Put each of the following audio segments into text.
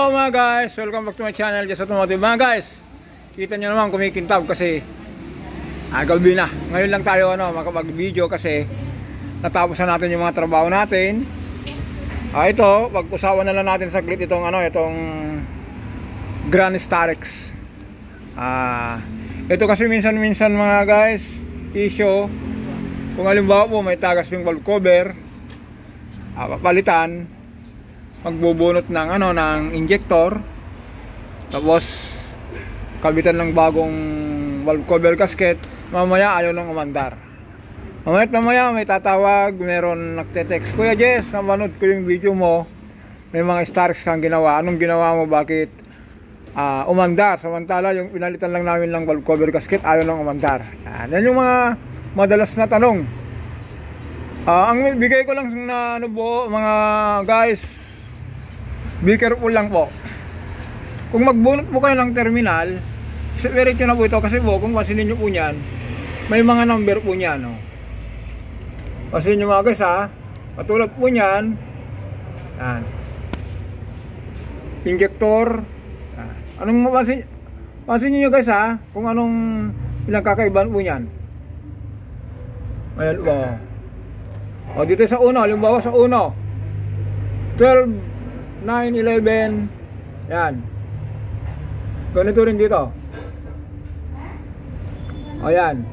Hello mga guys, welcome back to my channel, Just Automotive. Mga guys, kita nyo naman kumikintab kasi gabi na. Ngayon lang tayo makapag-video kasi natapos na natin yung mga trabaho natin. Ito, pag-usawan na lang natin saglit itong Grand Starex. Ito kasi minsan-minsan mga guys, issue. Kung halimbawa po may tagas yung valve cover, papalitan, magbubunot ng ng injector, tapos kabitan ng bagong valve cover gasket, mamaya ayaw nang umandar. Mamaya may tatawag, meron nagte-text, Kuya Jess, napanood ko yung video mo, may mga Starex kang ginawa, anong ginawa mo, bakit umandar? Samantala yung pinalitan lang namin ng valve cover gasket, ayaw nang umandar. Yan yung mga madalas na tanong. Ang bigay ko lang na mga guys, be careful lang po. Kung magbunot po kayo ng terminal, separate nyo na po ito kasi po, kung pasinin nyo po nyan, may mga number po nyan. Pasinin nyo mga guys patulad po nyan, yan, injector. Anong pasinin nyo guys kung anong pinagkakaibahan po nyan. Ayan po. Dito sa uno, halimbawa sa uno, 12, 9, 11, yan. Ganito rin dito. Ayan.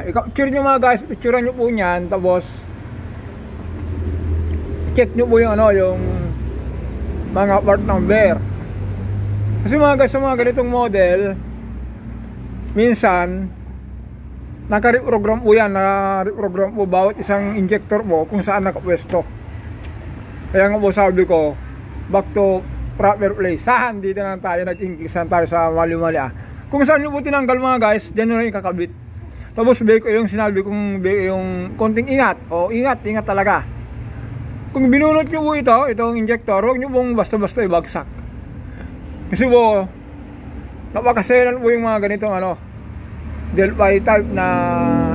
I-capture nyo mga guys, picturean nyo po nyan, tapos check nyo po yung yung mga part number. Kasi mga guys, sa mga ganitong model, minsan naka-reprogram po yan, naka-reprogram po bawat isang injector po kung saan nakapwesto. Kaya nga po sabi ko, back to proper place. Dito na tayo, nag-ingkisan tayo sa mali-mali. Kung saan nyo po tinanggal mga guys, dyan nyo rin kakabit. Tapos beko yung sinabi kong yung konting ingat. Ingat talaga. Kung binunot nyo po itong injector, huwag nyo pong basta-basta ibagsak. Kasi po, napakaselan po yung mga ganitong Delphi type na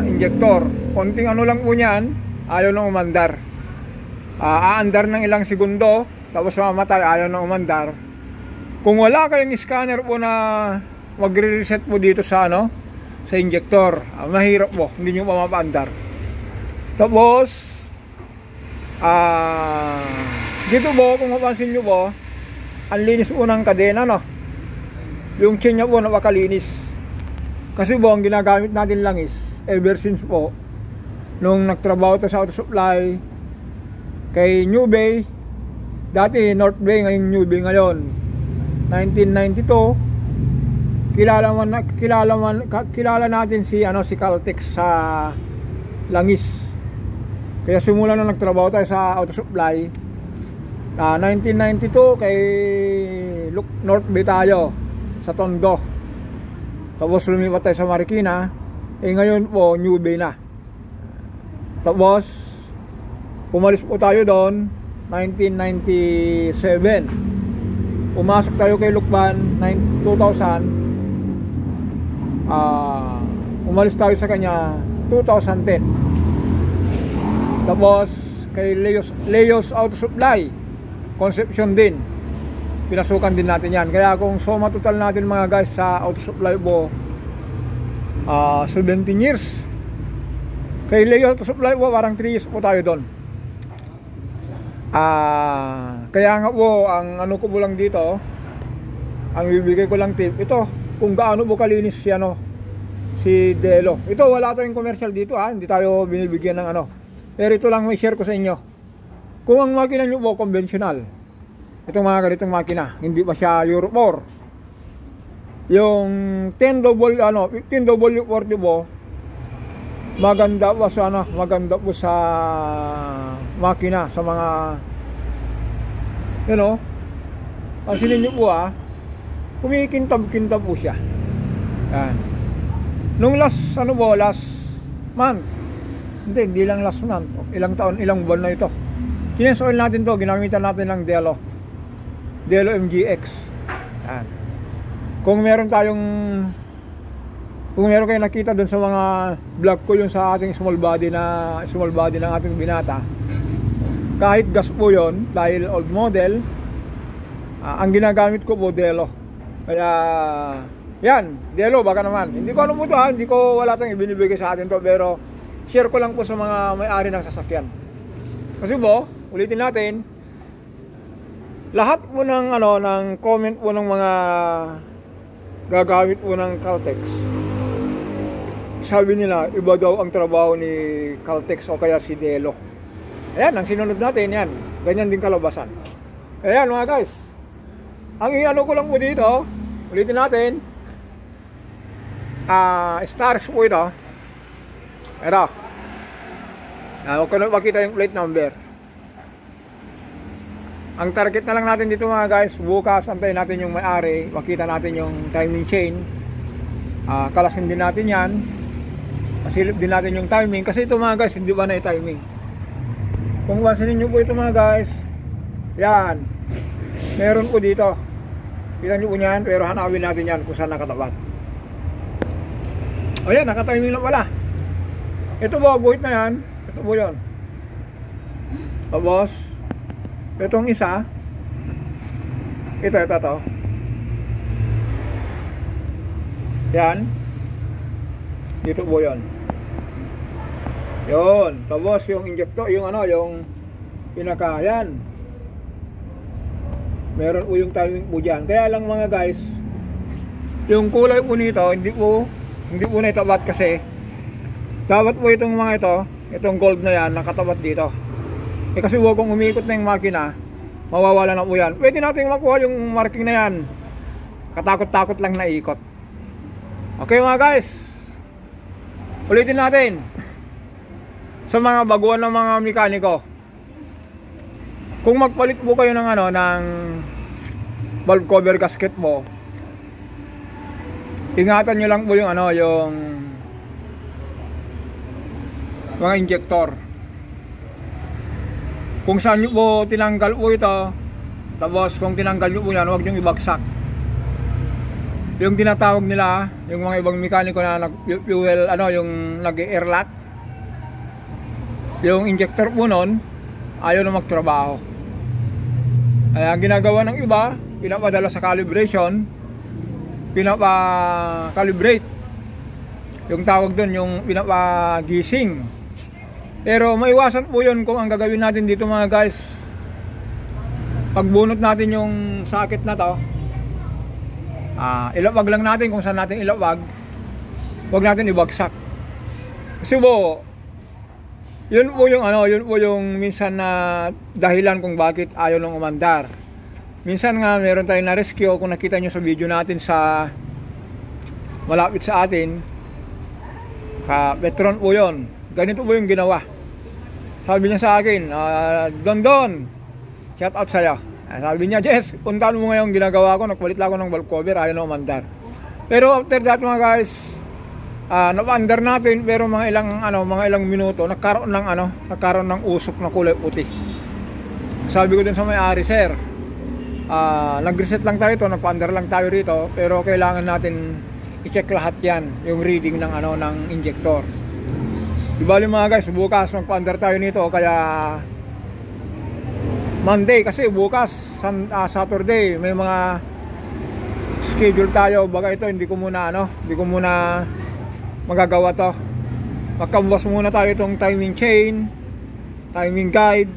injector. Konting lang po nyan, ayaw nang umandar. Aandar ng ilang segundo, tapos mamatay, ayaw nang umandar. Kung wala kayong scanner po na magre-reset po dito sa sa injector, mahirap po, hindi nyo pa mapaandar. Tapos dito po, kung mapansin nyo po, ang linis po ng kadena, yung chain nya po napakalinis. Kasi po, ang ginagamit natin lang is, ever since po nung nagtrabaho to sa auto supply kay New Bay, dati North Bay, ngayon New Bay ngayon, 1992, kilala natin si Caltex sa Langis. Kaya simula na nagtrabaho tayo sa auto supply, 1992 kay North Bay tayo sa Tondo, tapos lumipat tayo sa Marikina, ngayon po New Bay na. Tapos umalis po tayo doon 1997, pumasok tayo kay Lukban 2000, umalis tayo sa kanya 2010. Tapos kay Leos Auto Supply Conception din, pinasukan din natin yan. Kaya kung suma total natin mga guys sa auto supply po, 17 years. Kay Leos Auto Supply po, parang 3 years po tayo doon. Kaya nga po, ang ko po lang dito, ang bibigay ko lang tip, ito, kung gaano po kalinis si Delo. Ito, wala tayong commercial dito hindi tayo binibigyan ng pero ito lang may share ko sa inyo. Kung ang makina nyo po, conventional, itong mga ganitong makina, hindi pa siya Euro 4. Yung 15W40 po, maganda po sa makina, sa mga pansinin nyo po kumikintab-kintab po siya. Yan. Nung last month, hindi lang last month, ilang taon, ilang buwan na ito, kines oil natin to, ginamitan natin ng Delo MGX. Yan. Kung meron kayong nakita dun sa mga vlog ko, yung sa ating small body ng ating binata, kahit gas po yun, dahil old model, Ang ginagamit ko po Delo. Kaya yan, Delo baka naman. Hindi ko ano po to ha, hindi ko wala tayong ibinibigay sa atin to, pero share ko lang po sa mga may-ari ng sasakyan. Kasi po, ulitin natin, lahat po ng ano ng comment po ng mga gagamit po ng Caltex. Sabi nila, iba daw ang trabaho ni Caltex o kaya si Delo. Ayan, ang sinunod natin yan. Ganyan din kalabasan. Ayan mga guys. Ang ano ko lang po dito, ulitin natin. Stars po ito. Ito. Huwag ko na makita yung plate number. Ang target na lang natin dito mga guys, bukas antayin natin yung may-ari, makita natin yung timing chain. Kalasin din natin yan. Pasilip din natin yung timing. Kasi ito mga guys, hindi ba na timing. Kung pansinin nyo po ito mga guys, yan. Meron po dito. Kita nyo po yan, pero hanapin natin yan kung saan nakatapat. O yan, nakatiming na pala. Ito po, guhit na yan. Ito po yun. Tapos, itong isa, ito. Yan. Dito po yun. Yun. Tapos yung injector, yung ano, yung pinaka, yan. Meron po yung timing po dyan. Kaya lang mga guys, yung kulay po nito, hindi po na itabat kasi. Dapat po itong mga ito, itong gold na yan, nakatabat dito. Kasi huwag kong umikot na yung makina, mawawala na po yan. Pwede natin makuha yung marking na yan. Katakot-takot lang na ikot. Okay mga guys, ulitin natin. Sa mga baguhan ng mga mekaniko, kung magpalit po kayo ng ano, ng valve cover gasket mo, ingatan nyo lang po yung ano, yung mga injector. Kung saan nyo po tinanggal po ito, tapos kung tinanggal nyo po yan, huwag nyo ibagsak. Yung tinatawag nila, yung mga ibang mekaniko na nag-fuel, ano, yung nag-airlock, yung injector po nun, ayaw na magtrabaho. Ay, ang ginagawa ng iba, pinapadala sa calibration, pinapa-calibrate. Yung tawag doon, yung pinapa-gising. Pero maiwasan po yun kung ang gagawin natin dito mga guys, pagbunot natin yung socket na to, ilawag lang natin kung saan natin ilawag, huwag natin ibagsak. Kasi po, yun po yung minsan na dahilan kung bakit ayaw nang umandar. Minsan nga meron tayong na-rescue, kung nakita nyo sa video natin sa malapit sa atin, Petron po yun. Ganito po yung ginawa. Sabi niya sa akin, Don, shout out sa'yo. Sabi niya, Jess, puntaan mo ngayon ginagawa ko, nagpalit lang ako ng valve cover, ayaw na umandar. Pero after that mga guys, napa-under natin, pero mga ilang minuto nagkaroon ng usok na kulay puti. Sabi ko din sa may-ari, sir, nag-reset lang tayo ito, nagpa-under lang tayo rito, pero kailangan natin i-check lahat yan, yung reading ng ng injector. Di bali mga guys, bukas magpa-under tayo nito, kaya Monday, kasi bukas Saturday may mga schedule tayo. Baga ito hindi ko muna magagawa to. Magkabukas muna tayo itong timing chain, timing guide,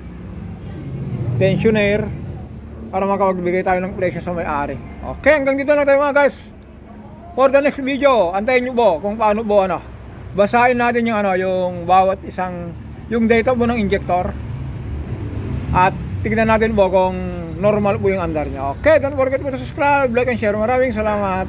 tensioner, para makapagbigay tayo ng presyo sa may-ari. Okay, hanggang dito lang tayo mga guys. For the next video, antayin nyo po kung paano po basahin natin yung yung bawat isang yung data po ng injector, at tignan natin po kung normal po yung andar niya. Okay, don't forget to subscribe, like and share. Maraming salamat.